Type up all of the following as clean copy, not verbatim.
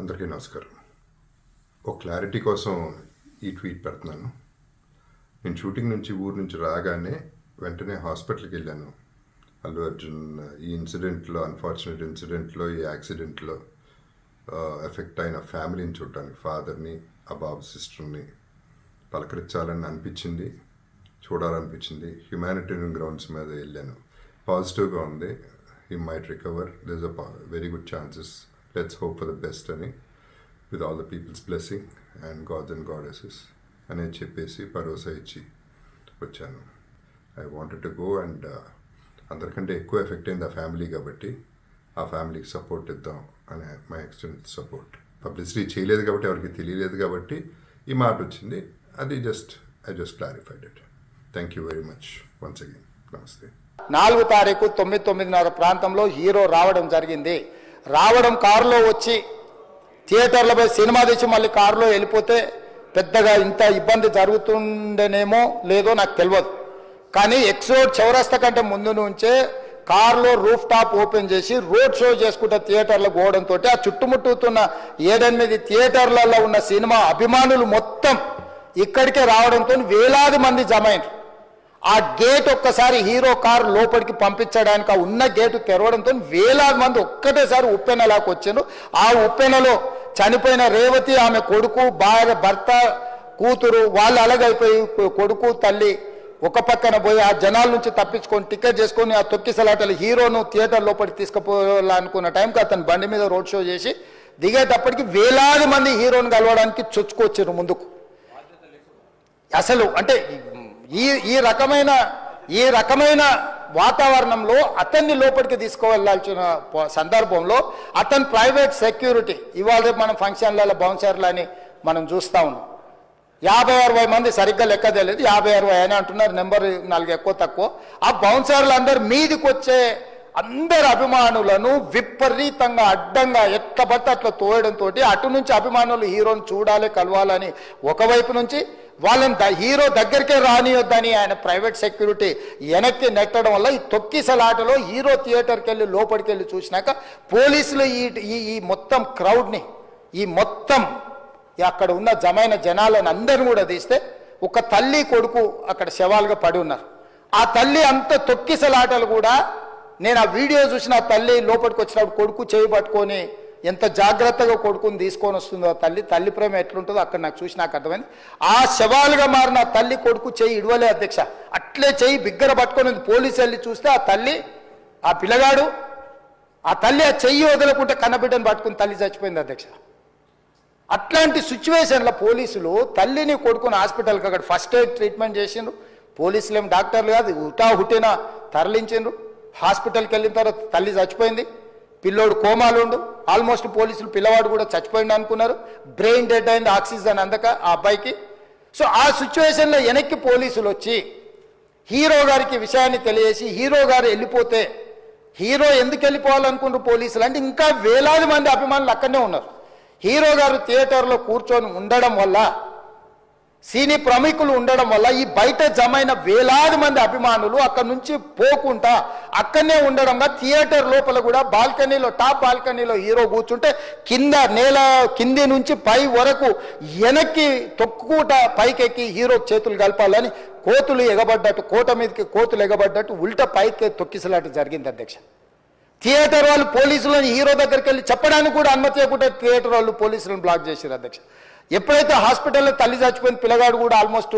అందరికీ నమస్కారం. ఒక క్లారిటీ కోసం ఈ ట్వీట్ పెడుతున్నాను. నేను షూటింగ్ నుంచి ఊరు నుంచి రాగానే వెంటనే హాస్పిటల్కి వెళ్ళాను. అల్లు అర్జున్ ఈ ఇన్సిడెంట్లో, అన్ఫార్చునేట్ ఇన్సిడెంట్లో, ఈ యాక్సిడెంట్లో ఎఫెక్ట్ అయిన ఫ్యామిలీని చూడటానికి, ఫాదర్ని, ఆ బాబు సిస్టర్ని పలకరించాలని అనిపించింది, చూడాలనిపించింది. హ్యుమానిటేరియన్ గ్రౌండ్స్ మీద వెళ్ళాను. పాజిటివ్గా ఉంది. He might recover, there is a very good chances. Let's hope for the best అని, with all the people's blessing and gods and goddesses అని చెప్పేసి భరోసా ఇచ్చి వచ్చాను. I wanted to go and అందరికంటే ఎక్కువ ఎఫెక్ట్ అయింది ఆ ఫ్యామిలీ కాబట్టి ఆ ఫ్యామిలీకి సపోర్ట్ ఇద్దాం అనే మై ఎక్స్టెంట్ సపోర్ట్. పబ్లిసిటీ చేయలేదు కాబట్టి, ఎవరికి తెలియలేదు కాబట్టి ఈ మాట వచ్చింది. అది I just clarified it. Thank you very much once again. నమస్తే. 4 తారీఖు 9:30 ప్రాంతంలో హీరో రావడం జరిగింది. రావడం కారులో వచ్చి థియేటర్లపై సినిమా తీసి మళ్ళీ కారులో వెళ్ళిపోతే పెద్దగా ఇంత ఇబ్బంది జరుగుతుండేనేమో లేదో నాకు తెలియదు. కానీ ఎక్సోడ్ చౌరస్తా కంటే ముందు నుంచే కారులో రూఫ్ టాప్ ఓపెన్ చేసి రోడ్ షో చేసుకుంటే థియేటర్లకు పోవడంతో ఆ చుట్టుముట్టుతున్న 7-8 థియేటర్లలో ఉన్న సినిమా అభిమానులు మొత్తం ఇక్కడికే రావడంతో వేలాది మంది జమ అయ్యారు. ఆ గేట్ ఒక్కసారి హీరో కారు లోపలికి పంపించడానికి ఆ ఉన్న గేటు తెరవడంతో వేలాది మంది ఒక్కటేసారి ఉప్పెనలాకి వచ్చారు. ఆ ఉప్పెనలో చనిపోయిన రేవతి, ఆమె కొడుకు, భార్య, భర్త, కూతురు వాళ్ళు అలాగైపోయి కొడుకు, తల్లి ఒక పక్కన పోయి ఆ జనాల నుంచి తప్పించుకొని టికెట్ చేసుకొని ఆ తొక్కిసలాటలు హీరోను థియేటర్ లోపలికి తీసుకుపోవాలనుకున్న టైంకి అతను బండి మీద రోడ్ షో చేసి దిగేటప్పటికి వేలాది మంది హీరోను కలవడానికి చొచ్చుకొచ్చారు ముందుకు. అసలు అంటే ఈ రకమైన వాతావరణంలో అతన్ని లోపలికి తీసుకువెళ్లాల్సిన సందర్భంలో అతను ప్రైవేట్ సెక్యూరిటీ, ఇవాళ మనం ఫంక్షన్లలో బౌన్సర్లు అని మనం చూస్తూ ఉన్నాం. 50-60 మంది సరిగ్గా లెక్క తెలియదు, 50-60 అని అంటున్నారు, నెంబర్ 4 ఎక్కువ తక్కువ. ఆ బౌన్సర్లు అందరు మీదికి వచ్చే అందరు అభిమానులను విపరీతంగా అడ్డంగా ఎట్లా పడితే అట్లా తోయడంతో అటు నుంచి అభిమానులు హీరోని చూడాలి, కలవాలని ఒకవైపు నుంచి వాళ్ళని హీరో దగ్గరికే రానియొద్దని ఆయన ప్రైవేట్ సెక్యూరిటీ వెనక్కి నెట్టడం వల్ల ఈ తొక్కిసలాటలో హీరో థియేటర్కి వెళ్ళి లోపలికి వెళ్ళి చూసినాక పోలీసులు ఈ మొత్తం క్రౌడ్ని, ఈ మొత్తం అక్కడ ఉన్న జమైన జనాలను అందరిని కూడా తీస్తే ఒక తల్లి కొడుకు అక్కడ శవాలుగా పడి ఉన్నారు. ఆ తల్లి అంత తొక్కిసలాటలు కూడా నేను ఆ వీడియో చూసిన ఆ తల్లి లోపలికి వచ్చినప్పుడు కొడుకు చేయి పట్టుకొని ఎంత జాగ్రత్తగా కొడుకుని తీసుకొని వస్తుందో తల్లి ప్రేమ ఎట్లుంటుందో అక్కడ నాకు చూసి నాకు అర్థమైంది. ఆ శవాలుగా మారిన తల్లి కొడుకు చెయ్యి ఇడవలే అధ్యక్ష, అట్లే చెయ్యి బిగ్గర పట్టుకొని పోలీసు వెళ్ళి చూస్తే ఆ తల్లి, ఆ పిల్లగాడు, ఆ తల్లి ఆ చెయ్యి వదలకుంటే కన్నబిడ్డను పట్టుకుని తల్లి చచ్చిపోయింది అధ్యక్ష. అట్లాంటి సిచ్యువేషన్లో పోలీసులు తల్లిని కొడుకుని హాస్పిటల్కి అక్కడ ఫస్ట్ ఎయిడ్ ట్రీట్మెంట్ చేసిండ్రు. పోలీసులు ఏం డాక్టర్లు కాదు, హుటాహుటిన తరలించిండ్రు. హాస్పిటల్కి వెళ్ళిన తర్వాత తల్లి చచ్చిపోయింది, పిల్లోడు కోమాలు ఉండు. ఆల్మోస్ట్ పోలీసులు పిల్లవాడు కూడా చచ్చిపోయింది అనుకున్నారు. బ్రెయిన్ డెడ్ అయింది, ఆక్సిజన్ అందక ఆ అబ్బాయికి. సో ఆ సిచ్యువేషన్లో వెనక్కి పోలీసులు వచ్చి హీరో గారికి విషయాన్ని తెలియజేసి హీరో గారు వెళ్ళిపోతే, హీరో ఎందుకు వెళ్ళిపోవాలనుకుంటారు పోలీసులు అంటే ఇంకా వేలాది మంది అభిమానులు అక్కడనే ఉన్నారు. హీరో గారు థియేటర్లో కూర్చొని ఉండడం వల్ల, సినీ ప్రముఖులు ఉండడం వల్ల ఈ బయట జమైన వేలాది మంది అభిమానులు అక్కడి నుంచి పోకుండా అక్కడనే ఉండడంగా థియేటర్ లోపల కూడా బాల్కనీలో, టాప్ బాల్కనీలో హీరో కూర్చుంటే కింది నుంచి పై వరకు వెనక్కి తొక్కుట పైకెక్కి హీరో చేతులు కలపాలని కోతులు ఎగబడ్డట్టు, కోట మీదకి కోతులు ఎగబడ్డట్టు ఉల్టా పైకి తొక్కిసలాట జరిగింది అధ్యక్ష. థియేటర్ వాళ్ళు పోలీసులను హీరో దగ్గరికి వెళ్ళి చెప్పడానికి కూడా అనుమతి ఇవ్వకుండా థియేటర్ వాళ్ళు పోలీసులను బ్లాక్ చేశారు అధ్యక్ష. ఎప్పుడైతే హాస్పిటల్లో తల్లి చచ్చిపోయిన పిల్లగాడు కూడా ఆల్మోస్ట్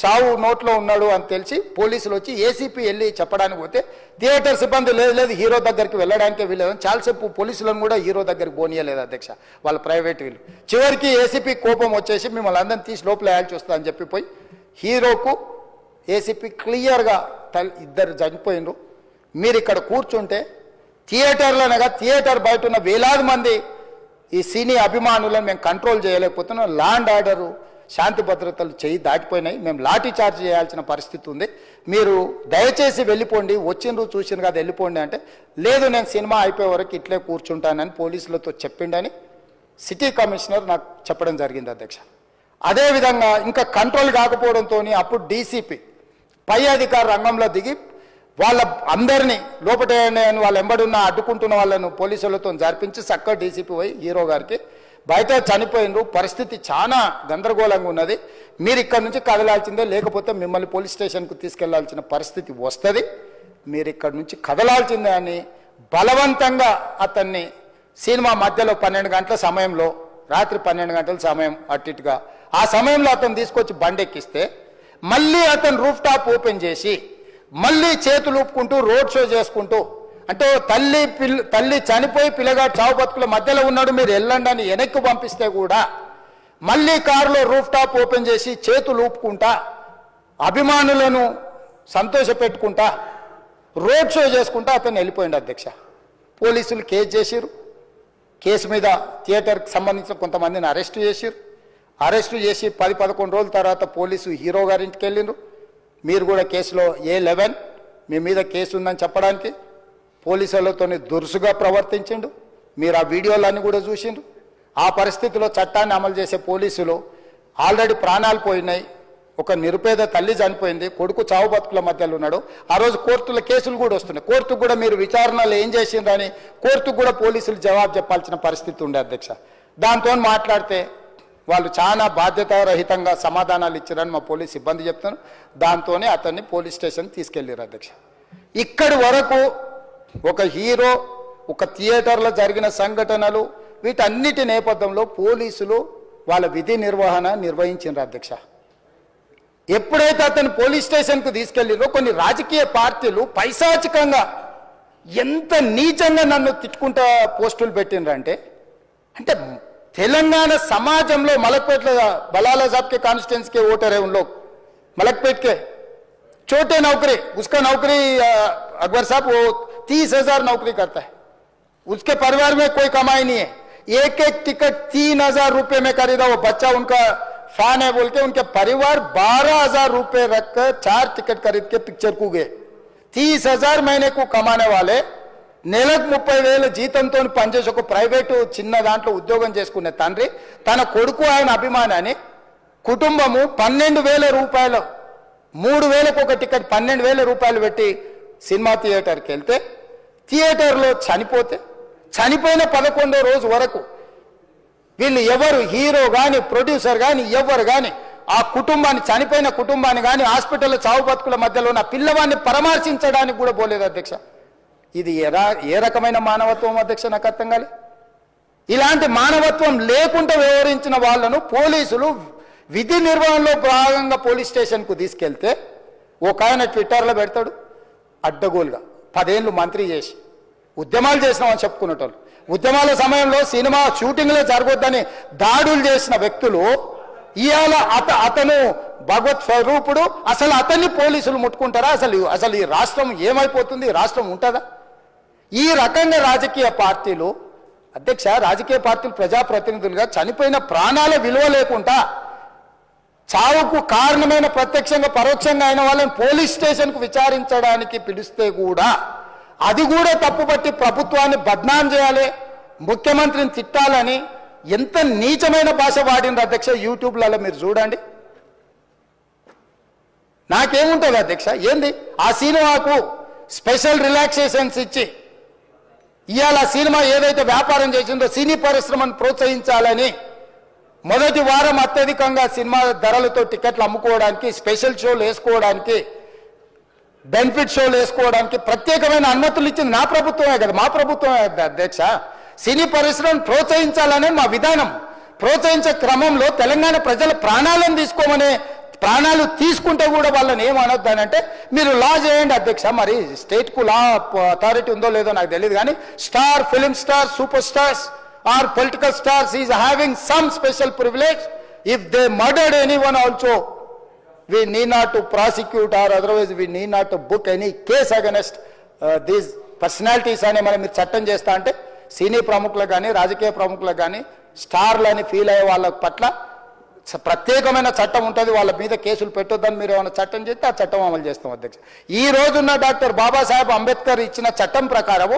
చావు నోట్లో ఉన్నాడు అని తెలిసి పోలీసులు వచ్చి ఏసీపీ వెళ్ళి చెప్పడానికి పోతే థియేటర్ సిబ్బంది లేదు హీరో దగ్గరికి వెళ్ళడానికే వీళ్ళదని చాలాసేపు పోలీసులను కూడా హీరో దగ్గరికి పోనీయలేదు అధ్యక్ష, వాళ్ళ ప్రైవేట్ వీళ్ళు. చివరికి ఏసీపీ కోపం వచ్చేసి మిమ్మల్ని అందరిని తీసి లోపల వేయాల్సి వస్తుందని చెప్పిపోయి హీరోకు ఏసీపీ క్లియర్గా ఇద్దరు చనిపోయినరు, మీరు ఇక్కడ కూర్చుంటే థియేటర్లోనగా థియేటర్ బయట ఉన్న వేలాది మంది ఈ సినీ అభిమానులను మేము కంట్రోల్ చేయలేకపోతున్నాం, ల్యాండ్ ఆర్డరు, శాంతి భద్రతలు చేయి దాటిపోయినాయి, మేము లాఠీ చార్జ్ చేయాల్సిన పరిస్థితి ఉంది, మీరు దయచేసి వెళ్ళిపోండి, వచ్చిండ్రు చూసిన కదా వెళ్ళిపోండి అంటే, లేదు నేను సినిమా అయిపోయే వరకు ఇట్లే కూర్చుంటానని పోలీసులతో చెప్పిండని సిటీ కమిషనర్ నాకు చెప్పడం జరిగింది అధ్యక్ష. అదేవిధంగా ఇంకా కంట్రోల్ కాకపోవడంతో అప్పుడు డీసీపీ పై అధికారి రంగంలో దిగి వాళ్ళ అందరినీ లోపట వాళ్ళు ఎంబడున్న అడ్డుకుంటున్న వాళ్ళను పోలీసులతో జరిపించి చక్కగా డీసీపీ పోయి హీరో గారికి బయట చనిపోయినరు, పరిస్థితి చాలా గందరగోళంగా ఉన్నది. మీరు ఇక్కడ నుంచి కదలాల్సిందే, లేకపోతే మిమ్మల్ని పోలీస్ స్టేషన్కు తీసుకెళ్లాల్సిన పరిస్థితి వస్తుంది. మీరు ఇక్కడ నుంచి కదలాల్సిందే అని బలవంతంగా అతన్ని సినిమా మధ్యలో 12 గంటల సమయంలో, రాత్రి 12 గంటల సమయం అట్టిట్టుగా ఆ సమయంలో అతను తీసుకొచ్చి బండెక్కిస్తే మళ్ళీ అతను రూఫ్ టాప్ ఓపెన్ చేసి మళ్ళీ చేతులు ఊపుకుంటూ రోడ్ షో చేసుకుంటూ, అంటే తల్లి చనిపోయి పిల్లగాడు చావు బతుకుల మధ్యలో ఉన్నాడు, మీరు వెళ్ళండి అని వెనక్కి పంపిస్తే కూడా మళ్ళీ కారులో రూఫ్ టాప్ ఓపెన్ చేసి చేతులు ఊపుకుంటా అభిమానులను సంతోష పెట్టుకుంటా రోడ్ షో చేసుకుంటా అతను వెళ్ళిపోయింది అధ్యక్ష. పోలీసులు కేసు చేసిరు. కేసు మీద థియేటర్కి సంబంధించిన కొంతమందిని అరెస్టు చేసిరు. అరెస్టు చేసి 10-11 రోజుల తర్వాత పోలీసు హీరో గారింటికి వెళ్ళిండ్రు. మీరు కూడా కేసులో A11 మీ మీద కేసు ఉందని చెప్పడానికి పోలీసులతో దురుసుగా ప్రవర్తించిండు. మీరు ఆ వీడియోలన్నీ కూడా చూసిండ్రు. ఆ పరిస్థితిలో చట్టాన్ని అమలు చేసే పోలీసులు ఆల్రెడీ ప్రాణాలు పోయినాయి. ఒక నిరుపేద తల్లి చనిపోయింది, కొడుకు చావు బతుకుల మధ్యలో ఉన్నాడు. ఆ రోజు కోర్టుల కేసులు కూడా వస్తున్నాయి. కోర్టుకు కూడా మీరు విచారణలు ఏం చేసిండ్రని కోర్టుకు కూడా పోలీసులు జవాబు చెప్పాల్సిన పరిస్థితి ఉండే అధ్యక్ష. దాంతో మాట్లాడితే వాళ్ళు చాలా బాధ్యతారహితంగా సమాధానాలు ఇచ్చారని మా పోలీస్ సిబ్బంది చెప్తున్నారు. దాంతోనే అతన్ని పోలీస్ స్టేషన్ తీసుకెళ్లారు అధ్యక్ష. ఇక్కడి వరకు ఒక హీరో, ఒక థియేటర్లో జరిగిన సంఘటనలు, వీటన్నిటి నేపథ్యంలో పోలీసులు వాళ్ళ విధి నిర్వహణ నిర్వహించారు అధ్యక్ష. ఎప్పుడైతే అతను పోలీస్ స్టేషన్కు తీసుకెళ్ళిరో కొన్ని రాజకీయ పార్టీలు పైశాచికంగా ఎంత నీచంగా నన్ను తిట్టుకుంటా పోస్టులు పెట్టినరంటే, అంటే तेलंगाना समाजंलो मलकपेट बलाला साहब के कॉन्स्टिट्यूंसी के वोटर है उन लोग, मलकपेट के छोटे नौकरी, उसका नौकरी अकबर साहब वो 30,000 नौकरी करता है, उसके परिवार में कोई कमाई नहीं है, एक एक टिकट 3,000 रुपए में खरीदा, वो बच्चा उनका फैन है बोल के उनके परिवार 12,000 रुपए रखकर 4 टिकट खरीद के पिक्चर को गए। 30,000 महीने को कमाने वाले నెలకు 30,000 జీతంతో పనిచేసి ఒక ప్రైవేటు చిన్న దాంట్లో ఉద్యోగం చేసుకునే తండ్రి తన కొడుకు ఆయన అభిమానాన్ని కుటుంబము 12,000 రూపాయలు 3,000కు ఒక టికెట్ 12,000 రూపాయలు పెట్టి సినిమా థియేటర్కి వెళ్తే థియేటర్లో చనిపోతే చనిపోయిన 11వ రోజు వరకు వీళ్ళు ఎవరు హీరో గాని ప్రొడ్యూసర్ గాని ఎవరు గాని ఆ కుటుంబాన్ని చనిపోయిన కుటుంబాన్ని గాని హాస్పిటల్లో చావు బతుకుల మధ్యలో ఉన్న పిల్లవాడిని పరామర్శించడానికి కూడా పోలేదు అధ్యక్ష। ఇది ఏ రకమైన మానవత్వం అధ్యక్ష నాకు అర్థం కాలే। ఇలాంటి మానవత్వం లేకుండా వ్యవహరించిన వాళ్ళను పోలీసులు విధి నిర్వహణలో భాగంగా పోలీస్ స్టేషన్కు తీసుకెళ్తే ఒక ఆయన ట్విట్టర్లో పెడతాడు అడ్డగోలుగా 10 ఏళ్ళు మంత్రి చేసి ఉద్యమాలు చేసినామని చెప్పుకునేటోళ్ళు ఉద్యమాల సమయంలో సినిమా షూటింగ్లో జరగొద్దని దాడులు చేసిన వ్యక్తులు ఇయాల అతను భగవత్ స్వరూపుడు, అసలు అతన్ని పోలీసులు ముట్టుకుంటారా? అసలు ఈ రాష్ట్రం ఏమైపోతుంది? రాష్ట్రం ఉంటుందా? ఈ రకంగా రాజకీయ పార్టీలు అధ్యక్ష రాజకీయ పార్టీలు ప్రజాప్రతినిధులుగా చనిపోయిన ప్రాణాల విలువ లేకుండా చావుకు కారణమైన ప్రత్యక్షంగా పరోక్షంగా అయిన వాళ్ళని పోలీస్ స్టేషన్కు విచారించడానికి పిలిస్తే కూడా అది కూడా తప్పుపట్టి ప్రభుత్వాన్ని బద్నాం చేయాలి, ముఖ్యమంత్రిని తిట్టాలని ఎంత నీచమైన భాష వాడింది అధ్యక్ష। యూట్యూబ్లలో మీరు చూడండి, నాకేముంటుంది అధ్యక్ష ఏంది ఆ సినిమాకు స్పెషల్ రిలాక్సేషన్స్ ఇచ్చి ఇవాళ సినిమా ఏదైతే వ్యాపారం చేసిందో సినీ పరిశ్రమను ప్రోత్సహించాలని మొదటి వారం అత్యధికంగా సినిమా ధరలతో టికెట్లు అమ్ముకోవడానికి, స్పెషల్ షోలు వేసుకోవడానికి, బెనిఫిట్ షోలు వేసుకోవడానికి ప్రత్యేకమైన అనుమతులు ఇచ్చింది నా ప్రభుత్వమే కదా, మా ప్రభుత్వమే అధ్యక్ష। సినీ పరిశ్రమను ప్రోత్సహించాలనే మా విధానం। ప్రోత్సహించే క్రమంలో తెలంగాణ ప్రజల ప్రాణాలను తీసుకోమనే ప్రాణాలు తీసుకుంటే కూడా వాళ్ళని ఏమనొద్దానంటే మీరు లా చేయండి అధ్యక్ష। మరి స్టేట్కు లా అథారిటీ ఉందో లేదో నాకు తెలియదు కానీ star film star super stars are political stars is having some special privilege if they murdered anyone also we need not to prosecute or otherwise we need not to book any case against these personalities అని మనం మీరు చట్టం చేస్తా అంటే సినీ ప్రముఖులకు కానీ రాజకీయ ప్రముఖులకు కానీ స్టార్లని ఫీల్ అయ్యే వాళ్ళ పట్ల ప్రత్యేకమైన చట్టం ఉంటుంది, వాళ్ళ మీద కేసులు పెట్టొద్దని మీరు ఏమైనా చట్టం చేస్తే ఆ చట్టం అమలు చేస్తాం అధ్యక్ష। ఈ రోజున్న డాక్టర్ బాబాసాహెబ్ అంబేద్కర్ ఇచ్చిన చట్టం ప్రకారము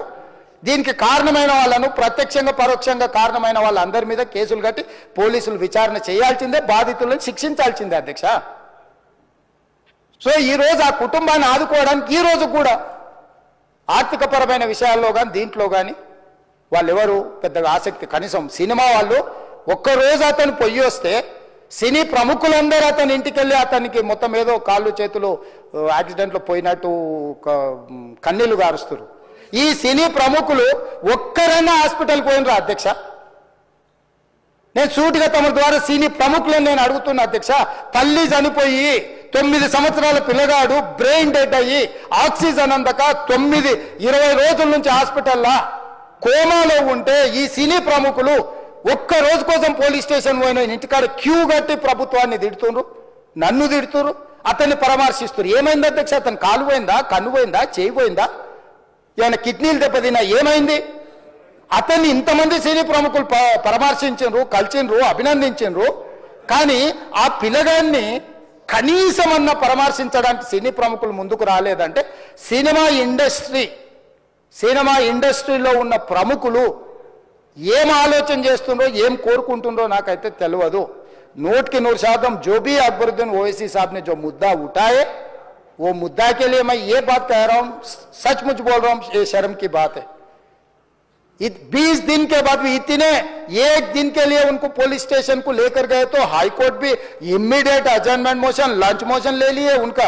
దీనికి కారణమైన వాళ్ళను ప్రత్యక్షంగా పరోక్షంగా కారణమైన వాళ్ళందరి మీద కేసులు కట్టి పోలీసులు విచారణ చేయాల్సిందే, బాధితులను శిక్షించాల్సిందే అధ్యక్ష। సో ఈ రోజు ఆ కుటుంబాన్ని ఆదుకోవడానికి ఈ రోజు కూడా ఆర్థికపరమైన విషయాల్లో కానీ దీంట్లో కానీ వాళ్ళు ఎవరు పెద్దగా ఆసక్తి, కనీసం సినిమా వాళ్ళు ఒక్క రోజు అతను పొయ్యి వస్తే సినీ ప్రముఖులందరూ అతని ఇంటికి వెళ్ళి అతనికి మొత్తం ఏదో కాళ్ళు చేతులు యాక్సిడెంట్లో పోయినట్టు కన్నీళ్లు గారుస్తారు. ఈ సినీ ప్రముఖులు ఒక్కరైనా హాస్పిటల్ పోయినరా అధ్యక్ష? నేను సూటిగా తమ ద్వారా సినీ ప్రముఖులను నేను అడుగుతున్నా అధ్యక్ష. తల్లి చనిపోయి 9 సంవత్సరాల పిల్లగాడు బ్రెయిన్ డెడ్ అయ్యి ఆక్సిజన్ అందక 20 రోజుల నుంచి హాస్పిటల్లా కోమాలో ఉంటే ఈ సినీ ప్రముఖులు ఒక్క రోజు కోసం పోలీస్ స్టేషన్ పోయిన ఇంటికాడ క్యూ కట్టి ప్రభుత్వాన్ని తిడుతున్నారు, నన్ను తిడుతున్నారు, అతన్ని పరామర్శిస్తున్నారు. ఏమైంది అధ్యక్ష? అతను కాలు పోయిందా, కన్ను పోయిందా, చేయి పోయిందా, ఏమైనా కిడ్నీలు దెబ్బతిన్నా, ఏమైంది? అతన్ని ఇంతమంది సినీ ప్రముఖులు పరామర్శించారు, కలిసిండ్రు, అభినందించారు. కానీ ఆ పిల్లగాన్ని కనీసమన్నా పరామర్శించడానికి సినీ ప్రముఖులు ముందుకు రాలేదంటే సినిమా ఇండస్ట్రీలో ఉన్న ప్రముఖులు ఏం ఆలోచన చేస్తుండ్రో, ఏం కోరుకుంటుండ్రో నాకైతే తెలియదు. 100% जो भी अकबरुद्दीन ओवैसी साहब ने जो मुद्दा उठाए, वो मुद्दा के लिए मैं ये बात कह रहा हूं, सचमुच बोल रहा हूं, ये शर्म की बात है. 20 दिन के बाद भी इतने 1 दिन के लिए उनको पुलिस स्टेशन को लेकर गए तो हाईकोर्ट भी इमीडिएट अजर्नमेंट मोशन, लंच मोशन ले लिए, उनका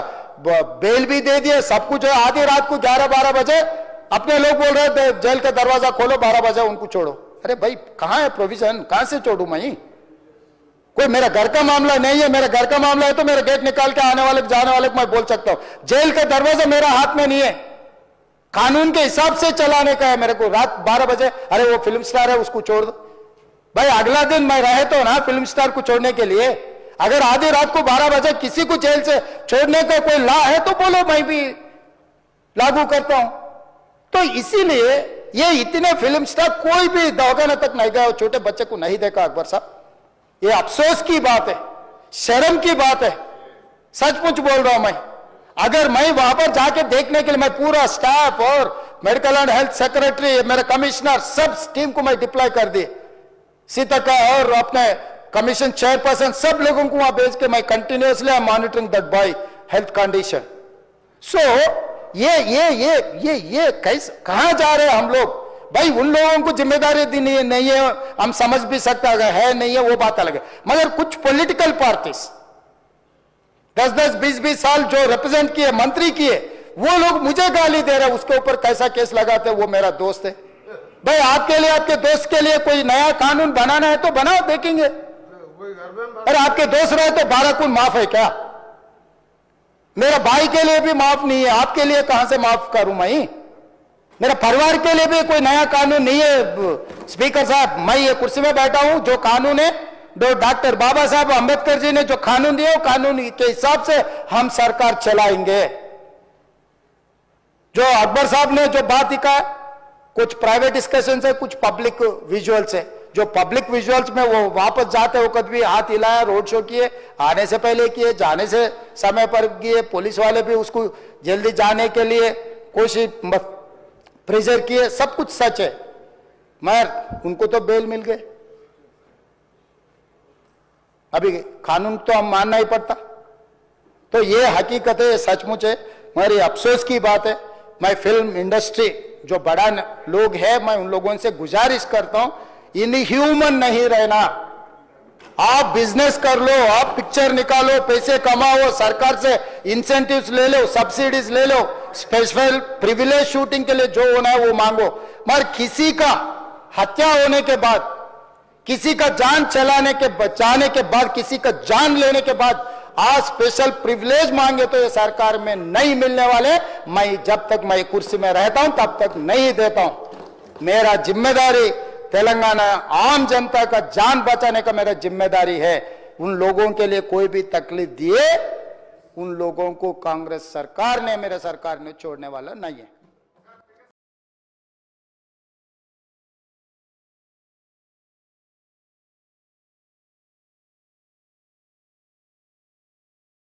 बेल भी दे दिए, सब कुछ. आधी रात को 11-12 बजे अपने लोग बोल रहे थे जेल का दरवाजा खोलो, 12 बजे उनको छोड़ो. अरे भाई कहां है प्रोविजन? कहां से छोड़ू मैं? कोई मेरा घर का मामला नहीं है. मेरा घर का मामला है तो मेरा गेट निकाल के आने वाले जाने वाले को मैं बोल सकता हूं. जेल का दरवाजा मेरा हाथ में नहीं है, कानून के हिसाब से चलाने का है मेरे को. रात 12 बजे अरे वो फिल्म स्टार है उसको छोड़ दो. भाई अगला दिन मैं रहे तो ना फिल्म स्टार को छोड़ने के लिए. अगर आधी रात को 12 बजे किसी को जेल से छोड़ने का कोई लॉ है तो बोलो, मैं भी लागू करता हूं. तो इसीलिए ये इतने फिल्म स्टार कोई भी दवाखाना तक नहीं गया, छोटे बच्चे को नहीं देखा अकबर साहब. ये अफसोस की बात है, शर्म की बात है. सचमुच बोल रहा हूं मैं. अगर मैं वहां पर जाके देखने के लिए मैं पूरा स्टाफ और मेडिकल एंड हेल्थ सेक्रेटरी, मेरे कमिश्नर, सब टीम को मैं डिप्लॉय कर दी. सीता और अपने कमीशन चेयरपर्सन सब लोगों को वहां भेज के मैं continuously I am monitoring that boy health condition. So ये कैसे कहां जा रहे हैं हम लोग? भाई उन लोगों को जिम्मेदारी दी नहीं है, हम समझ भी सकते है नहीं है वो बात अलग है. मगर कुछ पॉलिटिकल पार्टीज 10-10, 20-20 साल जो रिप्रेजेंट किए, मंत्री किए, वो लोग मुझे गाली दे रहे हैं. उसके ऊपर कैसा केस लगाते हैं? वो मेरा दोस्त है. भाई आपके लिए, आपके दोस्त के लिए कोई नया कानून बनाना है तो बनाओ, देखेंगे. अरे आपके दोस्त रहे तो 12 खून माफ है क्या? मेरा भाई के लिए भी माफ नहीं है, आपके लिए कहां से माफ करूं मैं? मेरा परिवार के लिए भी कोई नया कानून नहीं है. स्पीकर साहब, मैं ये कुर्सी में बैठा हूं, जो कानून है डॉक्टर बाबा साहब अंबेडकर जी ने जो कानून दिया, कानून के हिसाब से हम सरकार चलाएंगे. जो अकबर साहब ने जो बात दिखा, कुछ प्राइवेट डिस्कशन से, कुछ पब्लिक विजुअल से. जो पब्लिक विजुअल्स में वो वापस जाते वक्त भी हाथ हिलाया, रोड शो किए, आने से पहले किए, जाने से समय पर किए, पुलिस वाले भी उसको जल्दी जाने के लिए कोशिश प्रेशर किए, सब कुछ सच है. मगर उनको तो बेल मिल गए. अभी कानून तो हम मानना ही पड़ता. तो ये हकीकत है, सचमुच है, मगर ये अफसोस की बात है. मैं फिल्म इंडस्ट्री जो बड़ा लोग है, मैं उन लोगों से गुजारिश करता हूं, इनह्यूमन नहीं रहना. आप बिजनेस कर लो, आप पिक्चर निकालो, पैसे कमाओ, सरकार से इंसेंटिव्स ले लो, सब्सिडीज ले लो, स्पेशल प्रिविलेज शूटिंग के लिए जो होना है वो मांगो. मगर किसी का हत्या होने के बाद, किसी का जान चलाने के बचाने के बाद, किसी का जान लेने के बाद आज स्पेशल प्रिविलेज मांगे तो ये सरकार में नहीं मिलने वाले. मैं जब तक मैं कुर्सी में रहता हूं तब तक नहीं देता हूं. मेरा जिम्मेदारी तेलंगाना आम जनता का जान बचाने का मेरा जिम्मेदारी है. उन लोगों के लिए कोई भी तकलीफ दिए, उन लोगों को कांग्रेस सरकार ने, मेरे सरकार ने छोड़ने वाला नहीं है.